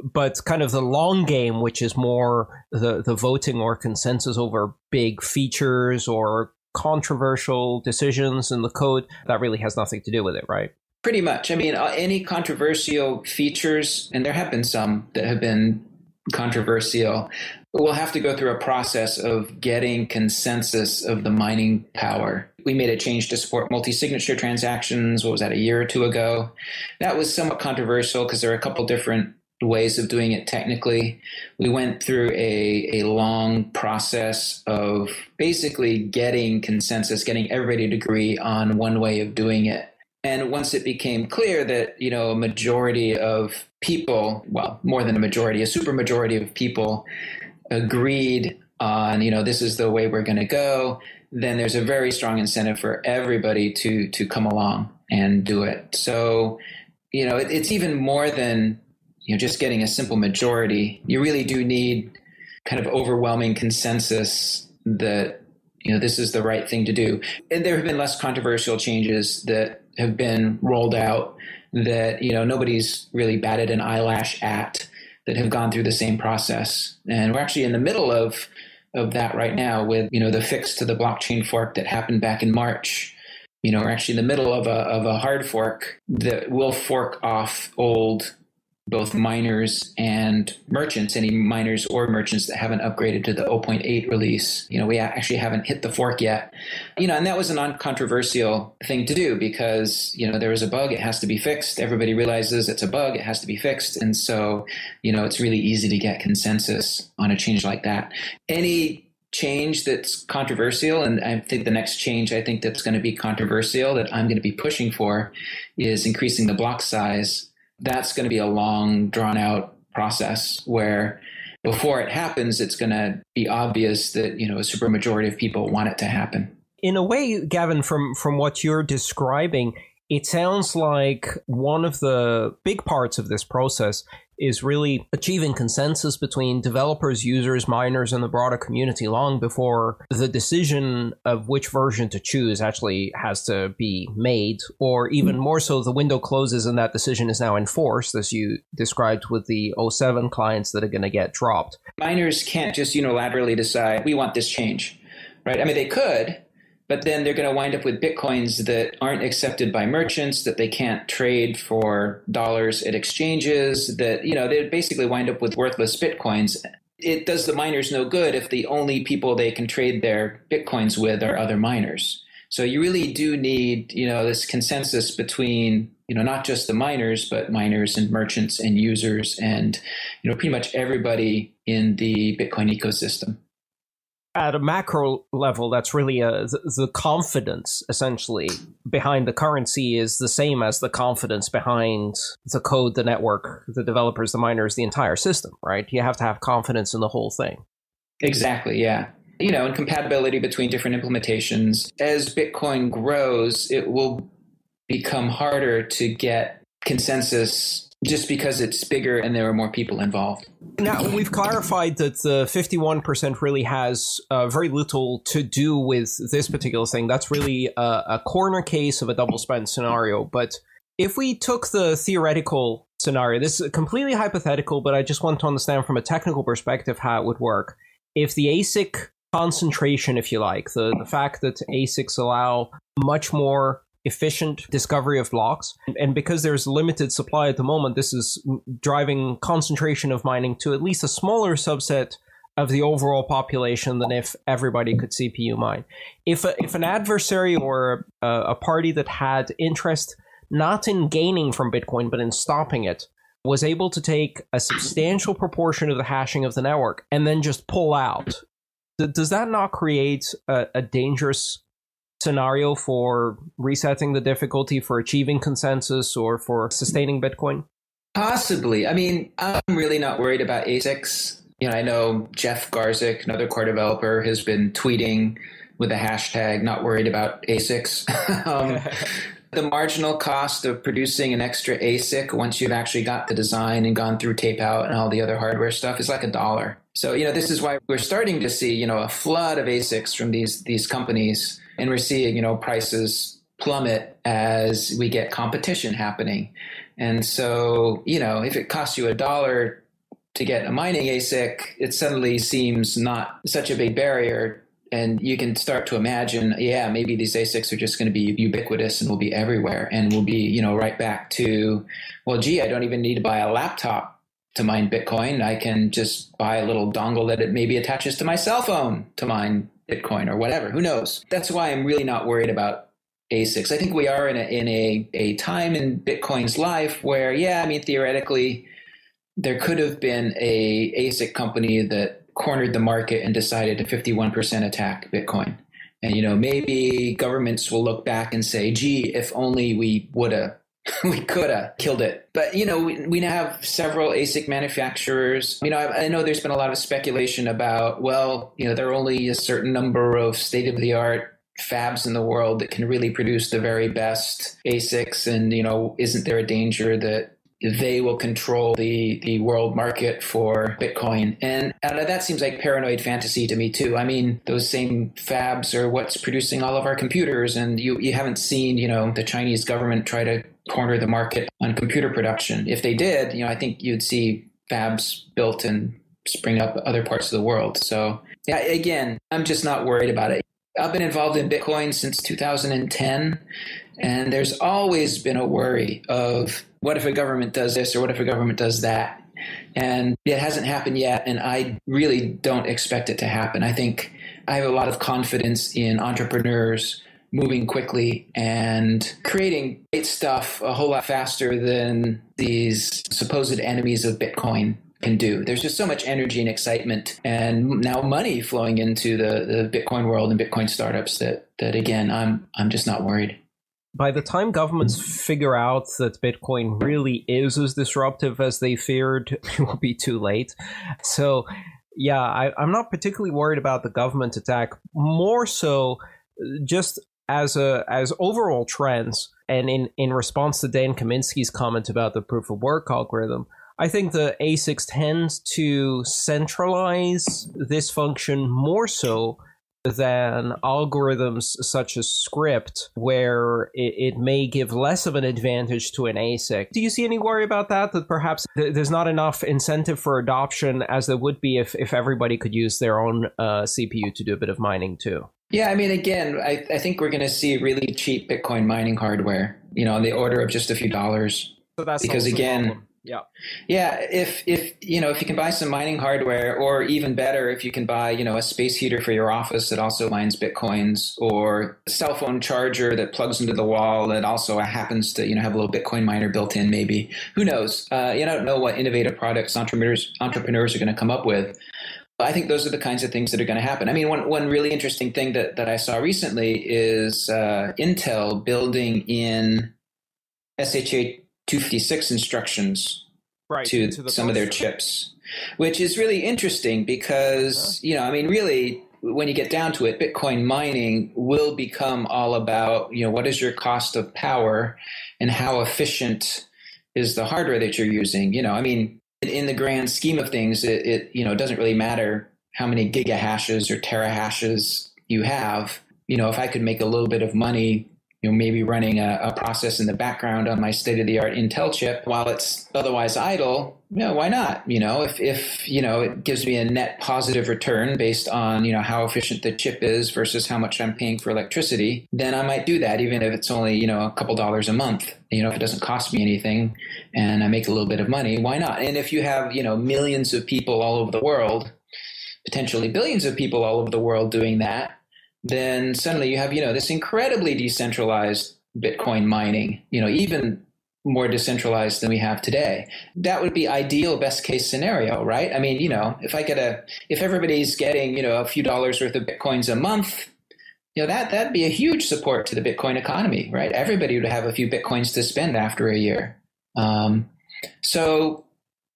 But kind of the long game, which is more the voting or consensus over big features or controversial decisions in the code, that really has nothing to do with it, right? Pretty much. I mean, any controversial features, and there have been some that have been controversial, we'll have to go through a process of getting consensus of the mining power. We made a change to support multi-signature transactions. What was that, a year or two ago? That was somewhat controversial because there are a couple different ways of doing it technically. We went through a long process of basically getting consensus, getting everybody to agree on one way of doing it. And once it became clear that, a majority of people, well, more than a majority, a supermajority of people agreed on, this is the way we're going to go, then there's a very strong incentive for everybody to come along and do it. So, it's even more than, just getting a simple majority. You really do need kind of overwhelming consensus that, this is the right thing to do. And there have been less controversial changes that have been rolled out that, nobody's really batted an eyelash at, that have gone through the same process. And we're actually in the middle of that right now with, the fix to the blockchain fork that happened back in March. We're actually in the middle of a hard fork that will fork off old both miners and merchants, any miners or merchants that haven't upgraded to the 0.8 release. We actually haven't hit the fork yet. And that was a non-controversial thing to do because, there was a bug, it has to be fixed. Everybody realizes it's a bug, it has to be fixed. And so, it's really easy to get consensus on a change like that. Any change that's controversial, and I think the next change I think that's going to be controversial that I'm going to be pushing for is increasing the block size. That's going to be a long, drawn-out process where before it happens, it's going to be obvious that, a supermajority of people want it to happen. In a way, Gavin, from what you're describing, it sounds like one of the big parts of this process is really achieving consensus between developers, users, miners, and the broader community long before the decision of which version to choose actually has to be made, or even more so, the window closes and that decision is now enforced, as you described with the '07 clients that are going to get dropped. Miners can't just unilaterally decide, we want this change, right? I mean, they could, but then they're going to wind up with Bitcoins that aren't accepted by merchants, that they can't trade for dollars at exchanges, that, they basically wind up with worthless Bitcoins. It does the miners no good if the only people they can trade their Bitcoins with are other miners. So you really do need, this consensus between, not just the miners, but miners and merchants and users and, pretty much everybody in the Bitcoin ecosystem. At a macro level, that's really the confidence, essentially, behind the currency is the same as the confidence behind the code, the network, the developers, the miners, the entire system, right? You have to have confidence in the whole thing. Exactly, yeah. And compatibility between different implementations. As Bitcoin grows, it will become harder to get consensus just because it's bigger and there are more people involved. Now, we've clarified that the 51% really has very little to do with this particular thing. That's really a corner case of a double spend scenario. But if we took the theoretical scenario, this is completely hypothetical, but I just want to understand from a technical perspective how it would work. If the ASIC concentration, if you like, the fact that ASICs allow much more efficient discovery of blocks, and because there's limited supply at the moment, this is driving concentration of mining to at least a smaller subset of the overall population than if everybody could CPU mine. If an adversary or a party that had interest not in gaining from Bitcoin but in stopping it was able to take a substantial proportion of the hashing of the network and then just pull out, does that not create a dangerous scenario for resetting the difficulty, for achieving consensus, or for sustaining Bitcoin? Possibly. I mean, I'm really not worried about ASICs. I know Jeff Garzik, another core developer, has been tweeting with the hashtag not worried about ASICs. The marginal cost of producing an extra ASIC once you've actually got the design and gone through tape out and all the other hardware stuff is like $1. So, this is why we're starting to see, a flood of ASICs from these companies. And we're seeing, prices plummet as we get competition happening. And so, if it costs you $1 to get a mining ASIC, it suddenly seems not such a big barrier. And you can start to imagine, maybe these ASICs are just going to be ubiquitous and will be everywhere. And we'll be, right back to, I don't even need to buy a laptop to mine Bitcoin. I can just buy a little dongle that it maybe attaches to my cell phone to mine Bitcoin or whatever. Who knows? That's why I'm really not worried about ASICs. I think we are in a time in Bitcoin's life where, theoretically, there could have been a ASIC company that cornered the market and decided to 51% attack Bitcoin. And, maybe governments will look back and say, gee, if only we could have killed it. But, we now have several ASIC manufacturers. I know there's been a lot of speculation about, there are only a certain number of state-of-the-art fabs in the world that can really produce the very best ASICs. And, isn't there a danger that they will control the world market for Bitcoin? And that seems like paranoid fantasy to me, too. I mean, those same fabs are what's producing all of our computers. And you haven't seen, the Chinese government try to corner the market on computer production. If they did, I think you'd see fabs built and spring up other parts of the world. So, again, I'm just not worried about it. I've been involved in Bitcoin since 2010, and there's always been a worry of what if a government does this or what if a government does that? And it hasn't happened yet, and I really don't expect it to happen. I think I have a lot of confidence in entrepreneurs moving quickly and creating great stuff a whole lot faster than these supposed enemies of Bitcoin can do. There's just so much energy and excitement and now money flowing into the Bitcoin world and Bitcoin startups that again, I'm just not worried. By the time governments figure out that Bitcoin really is as disruptive as they feared, it will be too late. So yeah, I'm not particularly worried about the government attack, more so just as overall trends. And in response to Dan Kaminsky's comment about the proof of work algorithm, I think the ASICs tend to centralize this function more so than algorithms such as script, where it may give less of an advantage to an ASIC. Do you see any worry about that perhaps there's not enough incentive for adoption as there would be if everybody could use their own CPU to do a bit of mining too? Yeah, I mean, again, I think we're going to see really cheap Bitcoin mining hardware, on the order of just a few dollars. So that's because again, yeah, if you can buy some mining hardware, or even better, if you can buy a space heater for your office that also mines Bitcoins, or a cell phone charger that plugs into the wall that also happens to have a little Bitcoin miner built in, maybe. Who knows? I don't know what innovative products entrepreneurs are going to come up with. I think those are the kinds of things that are going to happen. I mean, one really interesting thing that I saw recently is Intel building in SHA 256 instructions to some of their chips, which is really interesting because, really, when you get down to it, Bitcoin mining will become all about, what is your cost of power and how efficient is the hardware that you're using? In the grand scheme of things, it doesn't really matter how many gigahashes or terahashes you have. If I could make a little bit of money, maybe running a process in the background on my state-of-the-art Intel chip while it's otherwise idle, why not? If it gives me a net positive return based on, how efficient the chip is versus how much I'm paying for electricity, then I might do that, even if it's only, a couple dollars a month. If it doesn't cost me anything and I make a little bit of money, why not? And if you have, millions of people all over the world, potentially billions of people all over the world doing that, then suddenly you have, this incredibly decentralized Bitcoin mining, even more decentralized than we have today. That would be ideal best case scenario, right? I mean, if everybody's getting, a few dollars worth of Bitcoins a month, that'd be a huge support to the Bitcoin economy, right? Everybody would have a few Bitcoins to spend after a year. So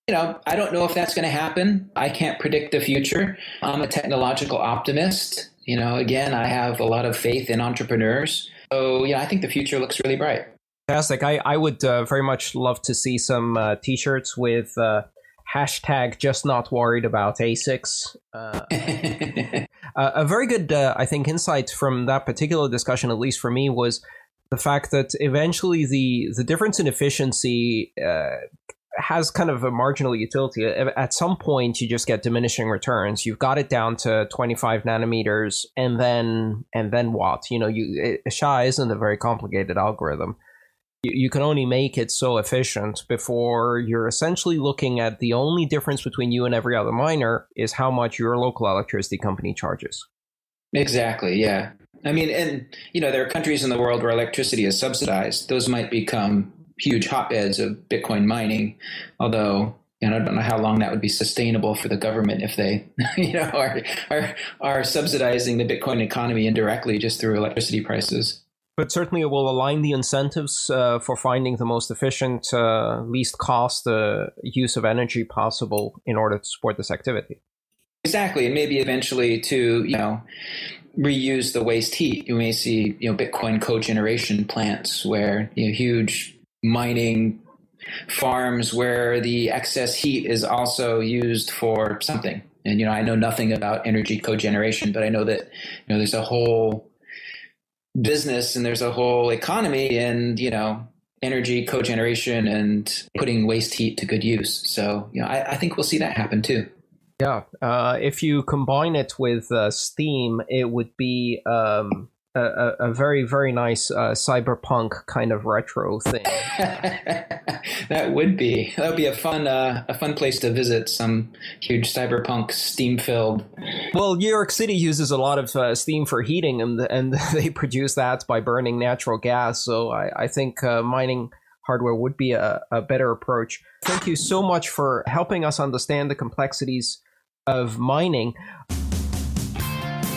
I don't know if that's going to happen. I can't predict the future. I'm a technological optimist. Again, I have a lot of faith in entrepreneurs. So, I think the future looks really bright. Fantastic. I would very much love to see some T-shirts with hashtag just not worried about ASICs. A very good, I think, insight from that particular discussion, at least for me, was the fact that eventually the difference in efficiency has kind of a marginal utility. At some point, you just get diminishing returns. You've got it down to 25 nanometers, and then what? SHA isn't a very complicated algorithm. You can only make it so efficient before you're essentially looking at the only difference between you and every other miner is how much your local electricity company charges. Exactly, yeah. I mean, and, there are countries in the world where electricity is subsidized. Those might become huge hotbeds of Bitcoin mining, although I don't know how long that would be sustainable for the government if they, are subsidizing the Bitcoin economy indirectly just through electricity prices. But certainly it will align the incentives for finding the most efficient, least cost use of energy possible in order to support this activity. Exactly, and maybe eventually to reuse the waste heat. You may see Bitcoin cogeneration plants where huge mining farms where the excess heat is also used for something. And, I know nothing about energy cogeneration, but I know that, there's a whole business and there's a whole economy in, energy cogeneration and putting waste heat to good use. So, I think we'll see that happen too. Yeah. If you combine it with Steam, it would be a very, very nice cyberpunk kind of retro thing. That would be a fun place to visit, some huge cyberpunk steam-filled. Well, New York City uses a lot of steam for heating, and they produce that by burning natural gas. So I think mining hardware would be a better approach. Thank you so much for helping us understand the complexities of mining.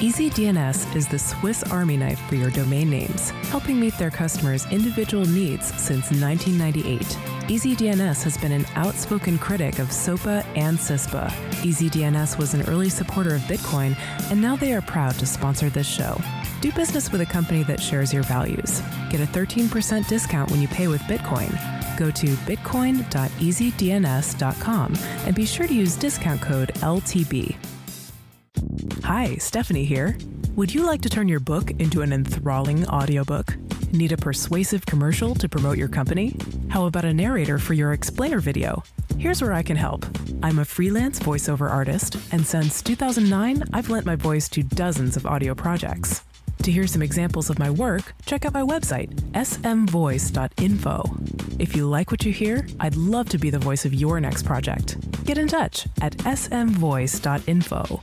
EasyDNS is the Swiss Army knife for your domain names, helping meet their customers' individual needs since 1998. EasyDNS has been an outspoken critic of SOPA and CISPA. EasyDNS was an early supporter of Bitcoin, and now they are proud to sponsor this show. Do business with a company that shares your values. Get a 13% discount when you pay with Bitcoin. Go to bitcoin.easydns.com and be sure to use discount code LTB. Hi, Stephanie here. Would you like to turn your book into an enthralling audiobook? Need a persuasive commercial to promote your company? How about a narrator for your explainer video? Here's where I can help. I'm a freelance voiceover artist, and since 2009, I've lent my voice to dozens of audio projects. To hear some examples of my work, check out my website, smvoice.info. If you like what you hear, I'd love to be the voice of your next project. Get in touch at smvoice.info.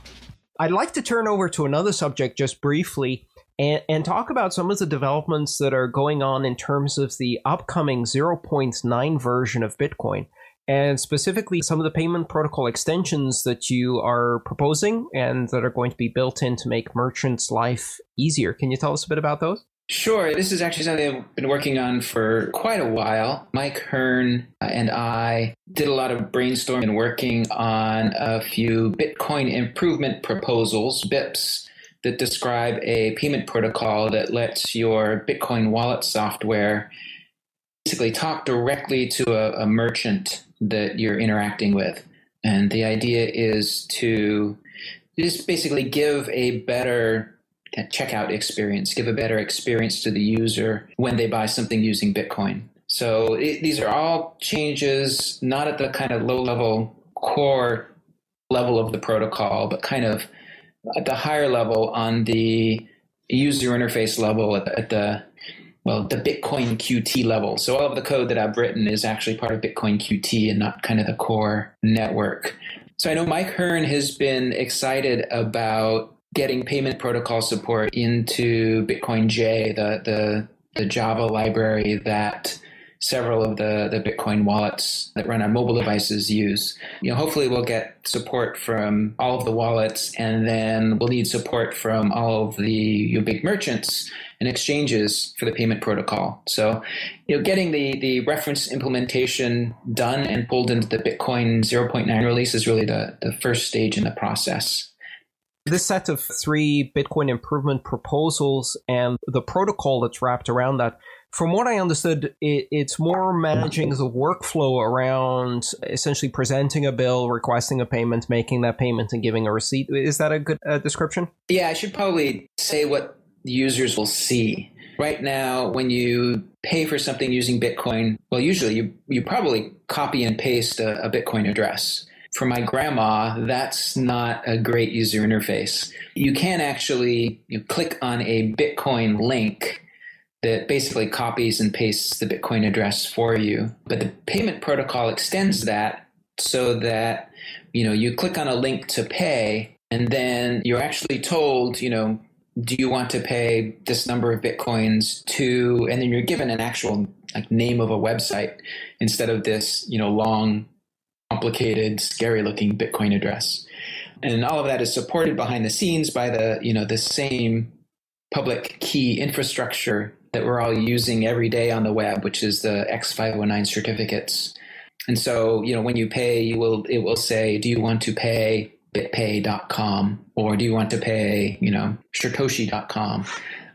I'd like to turn over to another subject just briefly and talk about some of the developments that are going on in terms of the upcoming 0.9 version of Bitcoin, and specifically some of the payment protocol extensions that you are proposing and that are going to be built in to make merchants' life easier. Can you tell us a bit about those? Sure. This is actually something I've been working on for quite a while. Mike Hearn and I did a lot of brainstorming and working on a few Bitcoin improvement proposals, BIPs, that describe a payment protocol that lets your Bitcoin wallet software basically talk directly to a merchant that you're interacting with. And the idea is to just basically give a better checkout experience, give a better experience to the user when they buy something using Bitcoin. So these are all changes, not at the kind of low-level core level of the protocol, but kind of at the higher level on the user interface level at the Bitcoin Qt level. So all of the code that I've written is actually part of Bitcoin Qt and not kind of the core network. So I know Mike Hearn has been excited about getting payment protocol support into Bitcoin J, the Java library that several of the Bitcoin wallets that run on mobile devices use. Hopefully we'll get support from all of the wallets, and then we'll need support from all of the big merchants and exchanges for the payment protocol. So, getting the reference implementation done and pulled into the Bitcoin 0.9 release is really the first stage in the process. This set of 3 Bitcoin improvement proposals and the protocol that's wrapped around that, from what I understood, it's more managing the workflow around essentially presenting a bill, requesting a payment, making that payment, and giving a receipt. Is that a good description? Yeah, I should probably say what users will see. Right now, when you pay for something using Bitcoin, well, usually you probably copy and paste a Bitcoin address. For my grandma, that's not a great user interface. You can actually click on a Bitcoin link that basically copies and pastes the Bitcoin address for you. But the payment protocol extends that so that, you click on a link to pay, and then you're actually told, do you want to pay this number of Bitcoins to, and then you're given an actual name of a website instead of this, long, complicated, scary-looking Bitcoin address. And all of that is supported behind the scenes by the same public key infrastructure that we're all using every day on the web, which is the X509 certificates. And so, when you pay, it will say, do you want to pay bitpay.com, or do you want to pay, Satoshi.com?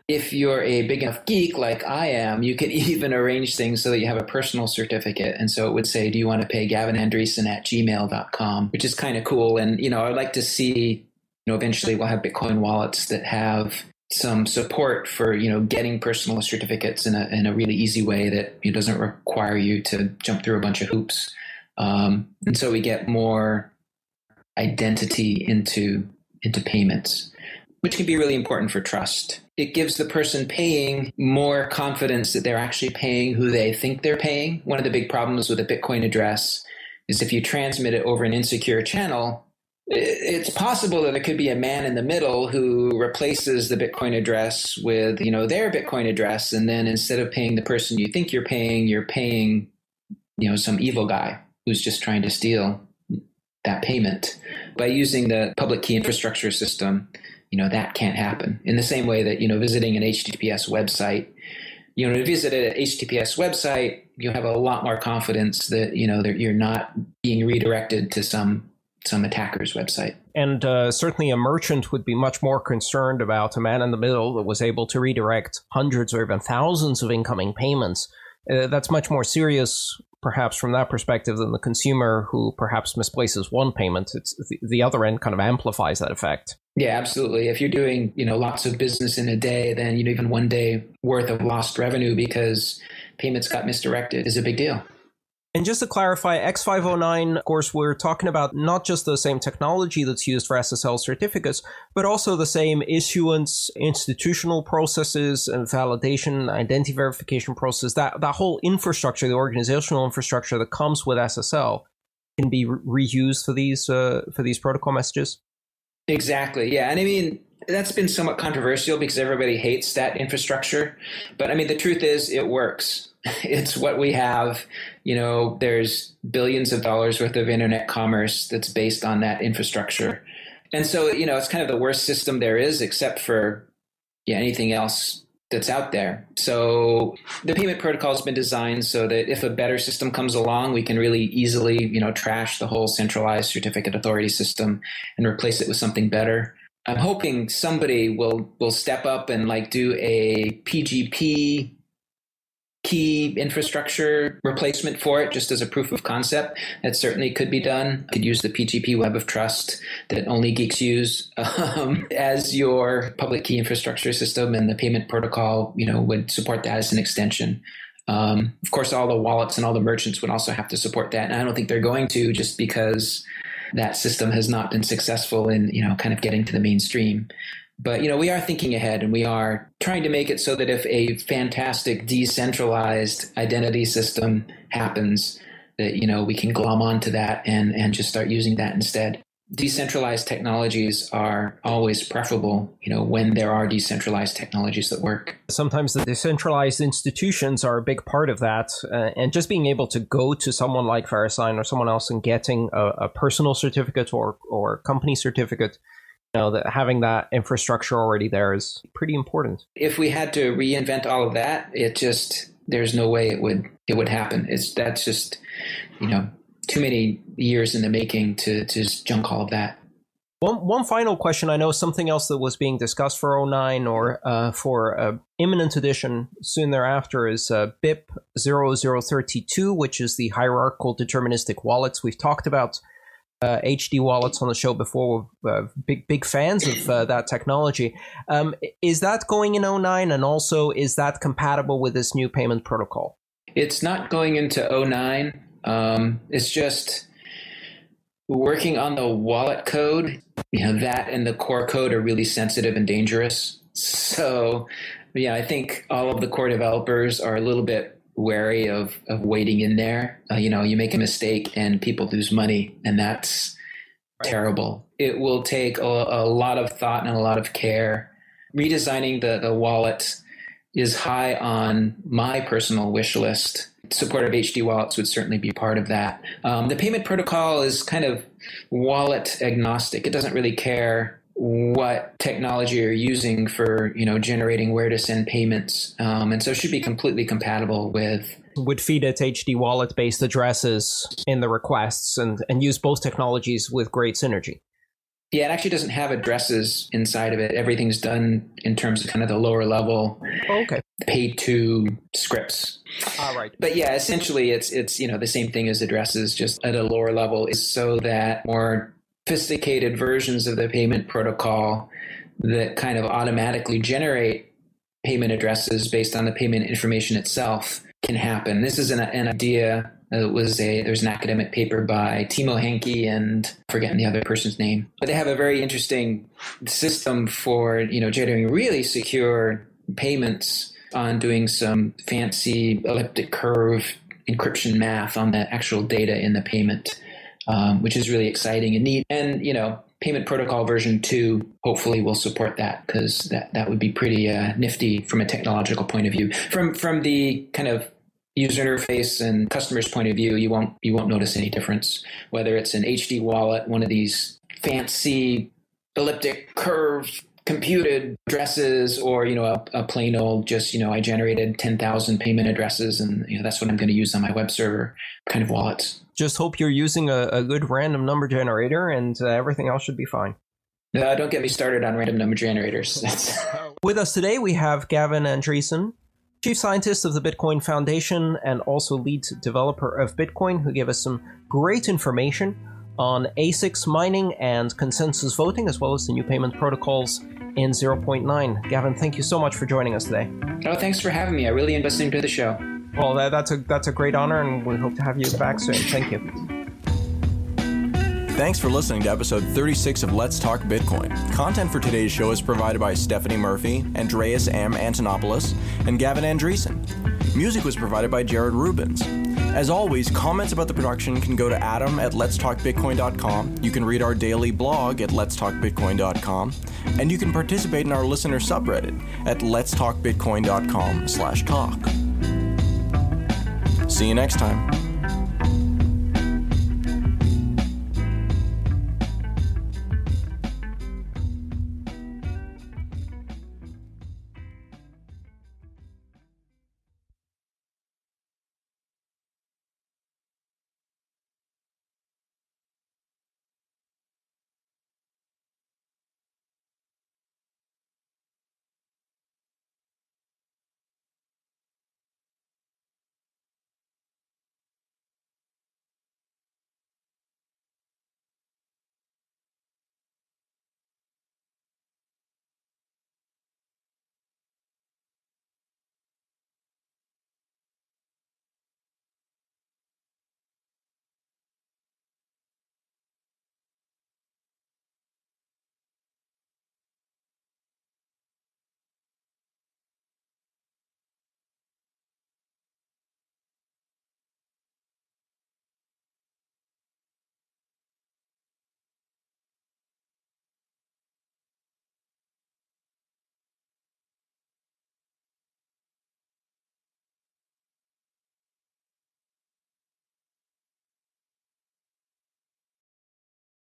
If you're a big enough geek like I am, you could even arrange things so that you have a personal certificate. And so it would say, do you want to pay gavinandreessen@gmail.com, which is kind of cool. And, I'd like to see, eventually we'll have Bitcoin wallets that have some support for, getting personal certificates in a really easy way that doesn't require you to jump through a bunch of hoops. And so we get more identity into payments, which can be really important for trust. It gives the person paying more confidence that they're actually paying who they think they're paying. One of the big problems with a Bitcoin address is if you transmit it over an insecure channel, it's possible that there could be a man in the middle who replaces the Bitcoin address with, their Bitcoin address. And then instead of paying the person you think you're paying, some evil guy who's just trying to steal that payment. By using the public key infrastructure system, that can't happen. In the same way that, visiting an HTTPS website, to visit an HTTPS website, you have a lot more confidence that, that you're not being redirected to some attacker's website. And certainly a merchant would be much more concerned about a man in the middle that was able to redirect hundreds or even thousands of incoming payments. That's much more serious perhaps from that perspective than the consumer who perhaps misplaces one payment. It's the other end kind of amplifies that effect. Yeah, absolutely. If you're doing, lots of business in a day, then, even one day worth of lost revenue because payments got misdirected is a big deal. And just to clarify, X509, of course, we're talking about not just the same technology that's used for SSL certificates, but also the same issuance, institutional processes, and validation, identity verification process. That whole infrastructure, the organizational infrastructure that comes with SSL, can be reused for these protocol messages. Exactly. Yeah. And that's been somewhat controversial because everybody hates that infrastructure. But the truth is it works. It's what we have. There's billions of dollars worth of internet commerce that's based on that infrastructure. And so, it's kind of the worst system there is, except for anything else that's out there. So the payment protocol has been designed so that if a better system comes along, we can really easily, trash the whole centralized certificate authority system and replace it with something better. I'm hoping somebody will step up and do a PGP key infrastructure replacement for it, just as a proof of concept. That certainly could be done. Could use the PGP Web of Trust that only geeks use as your public key infrastructure system, and the payment protocol, would support that as an extension. Of course, all the wallets and all the merchants would also have to support that, and I don't think they're going to, just because that system has not been successful in, kind of getting to the mainstream. But, we are thinking ahead, and we are trying to make it so that if a fantastic decentralized identity system happens, that, we can glom onto that and just start using that instead. Decentralized technologies are always preferable, when there are decentralized technologies that work. Sometimes the decentralized institutions are a big part of that. And just being able to go to someone like VeriSign or someone else and getting a personal certificate or company certificate, that having that infrastructure already there is pretty important. If we had to reinvent all of that, there's no way it would happen. That's just, too many years in the making to just junk all of that. One final question. I know something else that was being discussed for 09 or for imminent edition soon thereafter is BIP 0032, which is the hierarchical deterministic wallets. We've talked about HD wallets on the show before. We're big fans of that technology. Is that going in 09? And also, is that compatible with this new payment protocol? It's not going into 09. It's just working on the wallet code. That and the core code are really sensitive and dangerous. So, I think all of the core developers are a little bit wary of wading in there. You make a mistake and people lose money, and that's terrible. It will take a lot of thought and a lot of care. Redesigning the wallet is high on my personal wish list. Support of HD wallets would certainly be part of that. The payment protocol is kind of wallet agnostic. It doesn't really care what technology you're using for, generating where to send payments. And so it should be completely compatible with. Would feed its HD wallet based addresses in the requests and use both technologies with great synergy. Yeah, it actually doesn't have addresses inside of it. Everything's done in terms of kind of the lower level paid to scripts. Right. But yeah, essentially it's the same thing as addresses, just at a lower level, is so that more sophisticated versions of the payment protocol that kind of automatically generate payment addresses based on the payment information itself can happen. This is an idea. There's an academic paper by Timo Henke and I'm forgetting the other person's name, but they have a very interesting system for, generating really secure payments on doing some fancy elliptic curve encryption math on the actual data in the payment, which is really exciting and neat. And, payment protocol version 2 hopefully will support that, because that would be pretty nifty from a technological point of view. From the kind of user interface and customer's point of view, you won't notice any difference, whether it's an HD wallet, one of these fancy elliptic curve computed addresses, or a plain old just I generated 10,000 payment addresses and that's what I'm going to use on my web server kind of wallets. Just hope you're using a good random number generator, and everything else should be fine. Don't get me started on random number generators. With us today, we have Gavin Andresen, Chief Scientist of the Bitcoin Foundation and also lead developer of Bitcoin, who gave us some great information on ASICs mining and consensus voting, as well as the new payment protocols in 0.9. Gavin, thank you so much for joining us today. Oh, thanks for having me. I really am listening to the show. Well, that's a great honor, and we hope to have you back soon. Thank you. Thanks for listening to episode 36 of Let's Talk Bitcoin. Content for today's show is provided by Stephanie Murphy, Andreas M. Antonopoulos, and Gavin Andreessen. Music was provided by Jared Rubens. As always, comments about the production can go to Adam at letstalkbitcoin.com. You can read our daily blog at letstalkbitcoin.com. And you can participate in our listener subreddit at letstalkbitcoin.com/talk. See you next time.